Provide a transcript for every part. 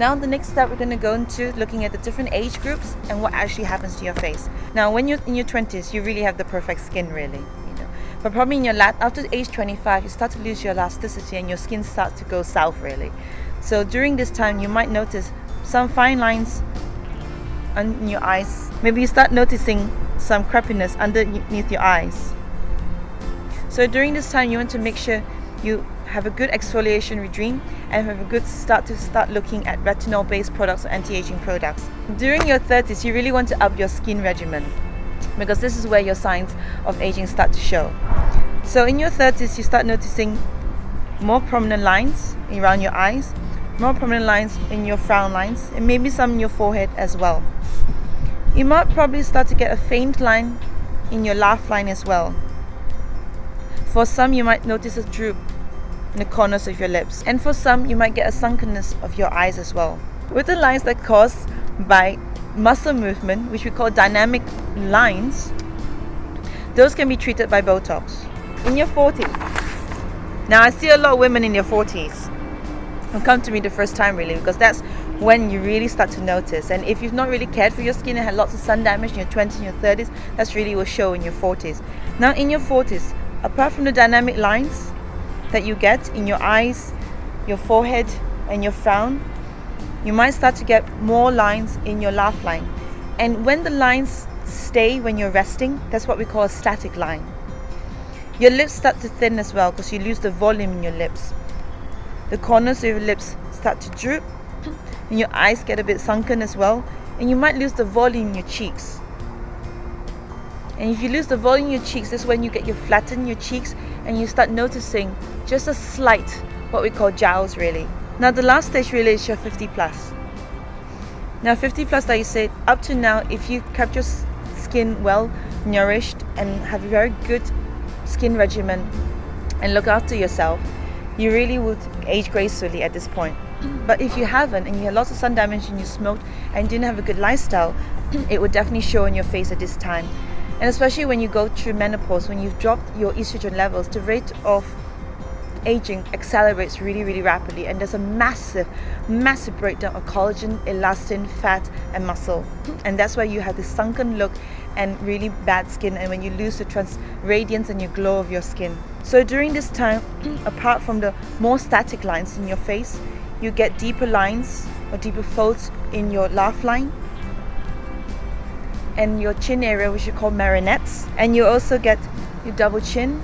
Now the next step we're going to go into looking at the different age groups and what actually happens to your face. Now when you're in your 20s, you really have the perfect skin really, but probably in your after age 25, you start to lose your elasticity and your skin starts to go south really. So during this time you might notice some fine lines on your eyes. Maybe you start noticing some crepiness underneath your eyes. So during this time you want to make sure you have a good exfoliation regime and have a good start looking at retinol based products or anti-aging products. During your 30s you really want to up your skin regimen, because this is where your signs of aging start to show. So in your 30s you start noticing more prominent lines around your eyes, more prominent lines in your frown lines, and maybe some in your forehead as well. You might probably start to get a faint line in your laugh line as well. For some you might notice a droop in the corners of your lips, and for some you might get a sunkenness of your eyes as well. With the lines that are caused by muscle movement, which we call dynamic lines, those can be treated by Botox. In your 40s, now I see a lot of women in their 40s who come to me the first time really, because that's when you really start to notice. And if you've not really cared for your skin and had lots of sun damage in your 20s and your 30s, that's really will show in your 40s. Now in your 40s, apart from the dynamic lines that you get in your eyes, your forehead and your frown, you might start to get more lines in your laugh line. And when the lines stay when you're resting, that's what we call a static line. Your lips start to thin as well because you lose the volume in your lips. The corners of your lips start to droop and your eyes get a bit sunken as well, and you might lose the volume in your cheeks. And if you lose the volume in your cheeks, that's when you get your flatten your cheeks and you start noticing just a slight, what we call jowls really. Now the last stage really is your 50 plus. Now 50 plus, like you said, up to now, if you kept your skin well nourished and have a very good skin regimen and look after yourself, you really would age gracefully at this point. But if you haven't and you had lots of sun damage and you smoked and didn't have a good lifestyle, it would definitely show on your face at this time. And especially when you go through menopause, when you've dropped your estrogen levels, the rate of aging accelerates really, really rapidly, and there's a massive breakdown of collagen, elastin, fat and muscle, and that's why you have this sunken look and really bad skin, and when you lose the radiance and your glow of your skin. So during this time, apart from the more static lines in your face, you get deeper lines or deeper folds in your laugh line and your chin area, which you call marionettes, and you also get your double chin,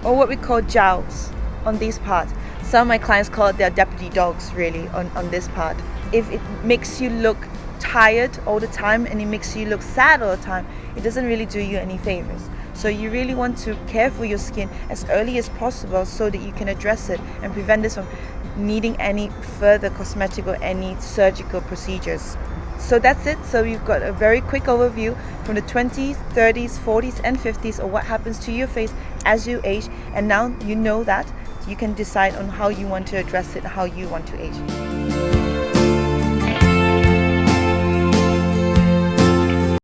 or what we call jowls on these parts. Some of my clients call it their deputy dogs really on this part. If it makes you look tired all the time and it makes you look sad all the time, it doesn't really do you any favors. So you really want to care for your skin as early as possible so that you can address it and prevent this from needing any further cosmetic or any surgical procedures. So that's it. So you've got a very quick overview from the 20s, 30s, 40s and 50s of what happens to your face as you age, and now you know that you can decide on how you want to address it, how you want to age.